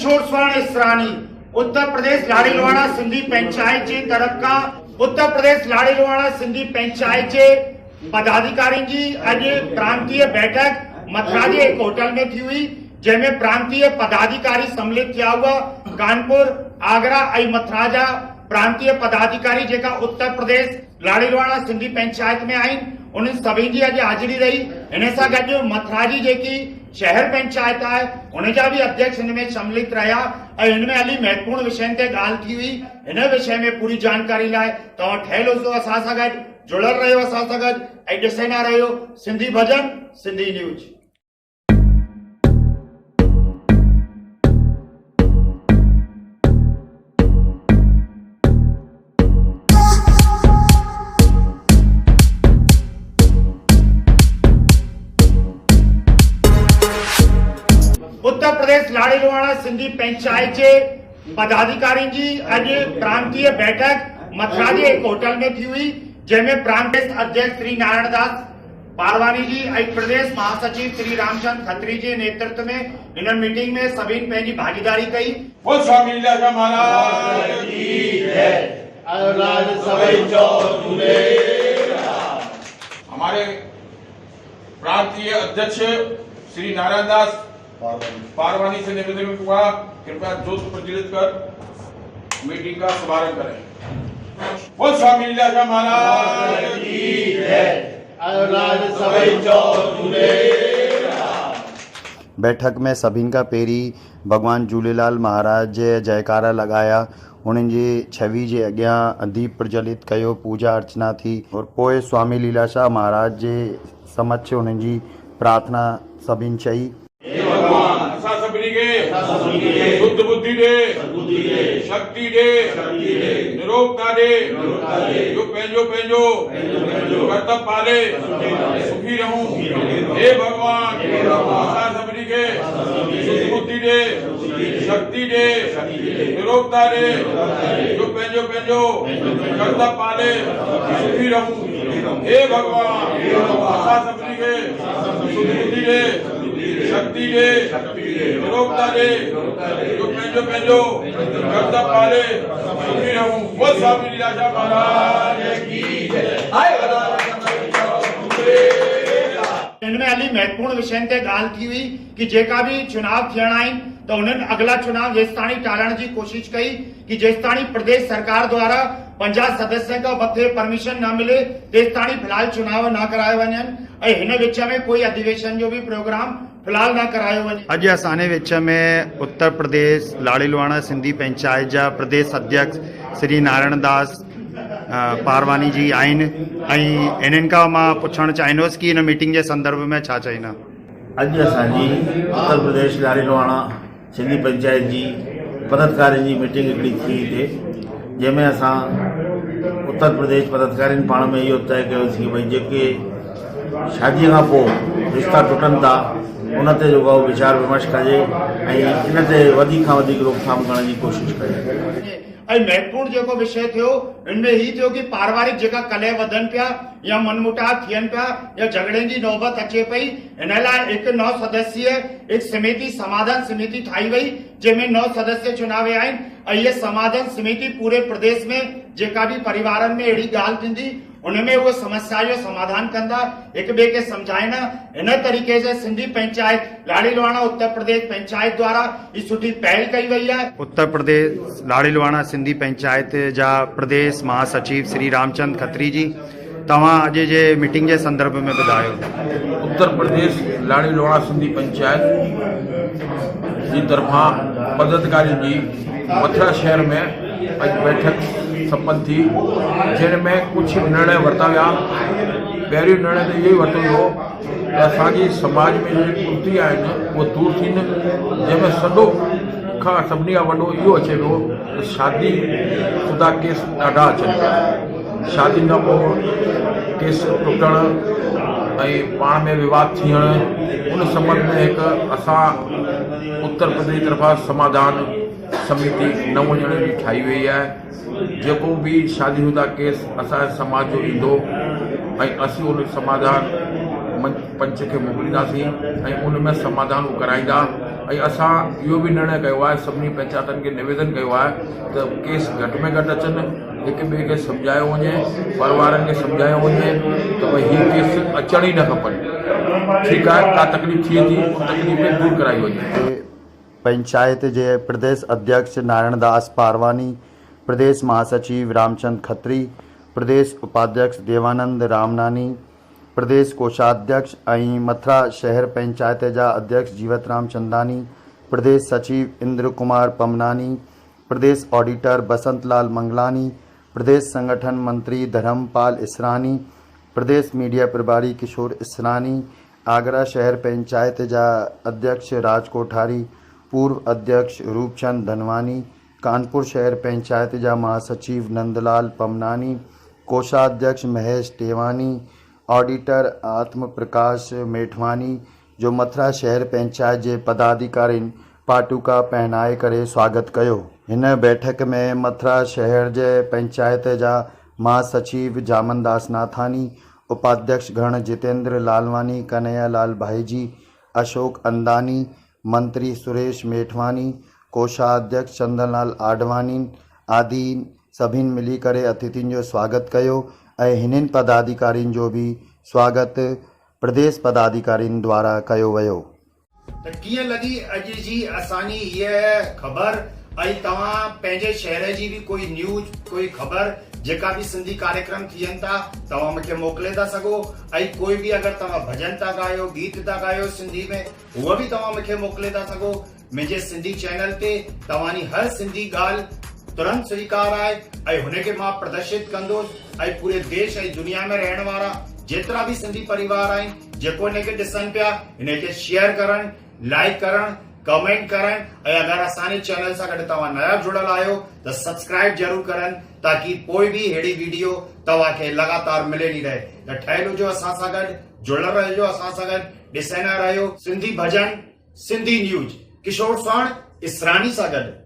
किशोर स्वर्ण इसरानी उत्तर प्रदेश लाड़ीलवाड़ा सिंधी पंचायत जी तरफ का उत्तर प्रदेश लाड़ीलवाड़ा सिंधी पंचायत जे पदाधिकारी जी अज प्रांतीय बैठक मथुरा जे एक होटल में थी हुई, जैमें प्रांतीय पदाधिकारी सम्मिलित किया हुआ कानपुर, आगरा ऐं मथुरा जा प्रांतीय पदाधिकारी जेका उत्तर प्रदेश लाड़ीलवाड़ा सिंधी पंचायत में आहिनि उन्हनि सभिनी जी अॼु हाज़िरी रही। इन सां गॾु मथुरा जी जेकी शहर पंचायत आहे उनजा भी अध्यक्ष हिन में सम्मिलित रहा ऐं हिन में हली महत्वपूर्ण विषयनि ते ॻाल्हि थी हुई। हिन विषय में पूरी जानकारी लाइ तव्हां ठहियल हुजो असां सां गॾु, जुड़ियल रहियो असां सां गॾु ऐं ॾिसंदा रहियो सिंधी भजन सिंधी न्यूज़। उत्तर प्रदेश लाड़ीलवाड़ा सिंधी पंचायत जे पदाधिकारी जी अज प्रांतीय बैठक मथुरा जे एक होटल में थी हुई, जैमें प्रांतीय अध्यक्ष श्री नारायण दास पारवानी जी और प्रदेश महासचिव श्री रामचंद्र खत्री जी नेतृत्व में इन मीटिंग में सभी पंहिंजी भागीदारी कई। स्वामी लीलाशाह महाराज की जय। हमारे प्रांतीय अध्यक्ष श्री नारायण दास पारवानी से निवेदन हुआ कृपया जोत प्रज्वलित कर मीटिंग का शुभारंभ करें। बोल स्वामी लीलाशाह महाराज की जय। बैठक में सभिनि का पेरी भगवान झूलेलाल महाराज जे जयकारा लगाया, उन्हनि जी छवि जे अॻियां दीप प्रज्वलित कयो, पूजा अर्चना थी और पोइ स्वामी लीलाशाह महाराज जे समक्ष उन्हनि जी प्रार्थना सभिनि चई। शुद्ध बुद्धि दे, शक्ति दे, निरोगता दे, जो पंहिंजो कर्तव्य पाले सुखी रहूं। हे भगवान असां सभिनी खे शुद्ध बुद्धि दे, शक्ति दे, निरोगता दे, जो पंहिंजो कर्तव्य पाले सुखी रहूं। हे भगवान असां सभिनी खे शुद्ध बुद्धि दे, शक्ति दे, निरोगता दे, जो पंहिंजो कर्तव्य पाले सुखी रहूं। बोल स्वामी लीलाशाह महाराज की जय। इनमें हली महत्वपूर्ण विषयनि ते ॻाल्हि थी हुई कि जेका भी चुनाव थियणा आहिनि त उन्हनि अगला चुनाव जेसिताणी टालण जी कोशिश कई कि जेसिताणी प्रदेश सरकार द्वारा 50 सदस्यों का मथे परमिशन न मिले तेसिताणी फिलहाल चुनाव न कराए वञनि ऐं हिन विच में कोई अधिवेशन जो भी प्रोग्राम फिलहाल न करायो वञे। अॼु असांजे विच में उत्तर प्रदेश लाड़ीलवाड़ा सिंधी पंचायत जा प्रदेश अध्यक्ष श्री नारायण दास पारवानी जी आहिनि ऐं इन्हनि खां मां पुछणु चाहींदुसि कि हिन मीटिंग जे संदर्भ में छा चईंदा। अॼु असांजी उत्तर प्रदेश लाड़ीलवाड़ा सिंधी पंचायत जी पदाधिकारियुनि जी मीटिंग हिकिड़ी थी हिते, जंहिंमें असां उत्तर प्रदेश पदाधिकारियुनि पाण में इहो तय कयोसीं भई जेके शादीअ खां पोइ रिश्ता टुटनि था उन ते जेको वीचार विमर्श कजे ऐं इन ते वधीक खां वधीक रोकथाम करण जी कोशिश कजे। ऐं महत्वपूर्ण जेको विषय थियो इनमें ही थियो कि पारिवारिक जेका कलह वधनि पिया या मनमुटाव थियनि पिया या झगड़े की नौबत अचे पई, इन लाइ हिकु 9 सदस्यीय एक समिति समाधान समिति ठाही वई, जंहिंमें 9 सदस्य चुनावे आहिनि ऐं इहे समाधान समिति पूरे प्रदेश में जेका भी परिवारनि में अहिड़ी ॻाल्हि थींदी उनमें वो समस्या जो समाधान कंदा, एक ॿिए खे सम्झाईंदा। इन तरीक़े से सिंधी पंचायत लाड़ीलवाड़ा उत्तर प्रदेश पंचायत द्वारा ई सुठी पहल कई वई है। उत्तर प्रदेश लाड़ीलवाड़ा सिंधी पंचायत जा प्रदेश महासचिव श्री रामचंद्र खत्री जी, तव्हां अॼु जे मीटिंग के संदर्भ में ॿुधायो। उत्तर प्रदेश लाड़ीलवाड़ा सिंधी पंचायत जी तरफा पदाधिकारी जी मथुरा शहर में अज बैठक संपन्न थी, जिनमें कुछ निर्णय वरता विया। पहिरियों निर्णय तो यही वरितो वियो त असांजी समाज में जो कुर्ती आहिनि उहो दूर थियनि, जंहिंमें सॼो खां सभिनी खां वॾो इहो अचे पियो त शादी शुदा केस ॾाढा अचनि पिया। शादी खां पोइ केस टुटणु ऐं पाण में विवाद थियणु, उन संबंध में हिकु असां उत्तर प्रदेश तरफा समाधान समिति 9 ॼणनि जी ठाही वई आहे। जेको भी शादीशुदा केस असांजे समाज जो ईंदो ऐं असीं उन समाधान पंच खे मोकिलींदासीं ऐं उन में समाधान कराईंदा ऐं असां इहो बि निर्णय कयो आहे, सभिनी पंचायतनि खे निवेदन कयो आहे त केस घटि में घटि अचनि, हिक ॿिए खे सम्झायो वञे, परिवारनि खे सम्झायो वञे त भई हीअ केस अचण ई न खपनि। ठीकु आहे, का तकलीफ़ थिए थी उन तकलीफ़ दूर कराई वञे। पंचायत जे प्रदेश अध्यक्ष नारायणदास पारवानी, प्रदेश महासचिव रामचंद खत्री, प्रदेश उपाध्यक्ष देवानंद रामनानी, प्रदेश कोषाध्यक्ष ऐं मथुरा शहर पंचायत जा अध्यक्ष जीवतराम चंदानी, प्रदेश सचिव इंद्र कुमार पमनानी, प्रदेश ऑडिटर बसंतलाल मंगलानी, प्रदेश संगठन मंत्री धर्मपाल इसरानी, प्रदेश मीडिया प्रभारी किशोर इसरानी, आगरा शहर पंचायत जा अध्यक्ष राज कोठारी, पूर्व अध्यक्ष रूपचंद धनवानी, कानपुर शहर पंचायत जा महासचिव नंदलाल पमनानी, कोषाध्यक्ष महेश टेवानी, ऑडिटर आत्म प्रकाश मेठवानी, जो मथुरा शहर पंचायत जे पदाधिकारियुनि पाटुका पहनाए करे स्वागत कयो। हिन बैठक में मथुरा शहर जे पंचायत जा महासचिव जामनदास नाथानी, उपाध्यक्ष गण जितेंद्र लालवानी, कन्हैयालाल भाईजी, अशोक अंदानी, मंत्री सुरेश मेठवानी, कोषाध्यक्ष चंदनलाल आडवानी आदि सभिनि मिली करे अतिथियुनि जो स्वागत कयो ऐं हिननि पदाधिकारियुनि जो बि स्वागत प्रदेश पदाधिकारियुनि द्वारा कयो वियो। त कीअं लॻी अॼु जी असांजी हीअ ख़बर ऐं तव्हां पंहिंजे शहर जी बि कोई न्यूज़ कोई ख़बर जेका बि सिंधी कार्यक्रम थियनि था तव्हां मूंखे मोकिले था सघो ऐं कोई बि अगरि तव्हां भॼन था ॻायो गीत था ॻायो सिंधी में उहो बि तव्हां मूंखे मोकिले था सघो। मुंहिंजे सिंधी चैनल ते तव्हांजी हर सिंधी ॻाल्हि तुरंत स्वीकार आहे ऐं हुनखे मां प्रदर्शित कंदुसि ऐं पूरे देश ऐं दुनिया में रहण वारा जेतिरा बि सिंधी परिवार आहिनि जेको हिनखे ॾिसनि पिया हिनखे शेयर करण लाइक करण कमेंट करण ऐं अगरि असांजे चैनल सां गॾु तव्हां नया जुड़ियल आहियो त सब्सक्राइब जरूर करनि ताकि कोई बि अहिड़ी वीडियो तव्हांखे लगातार मिलंदी रहे। त ठहियल हुजो असां सां गॾु, जुड़ियल रहिजो असां सां गॾु, ॾिसंदा रहियो सिंधी भॼन सिंधी न्यूज़ किशोर साण इसरानी सां गॾु।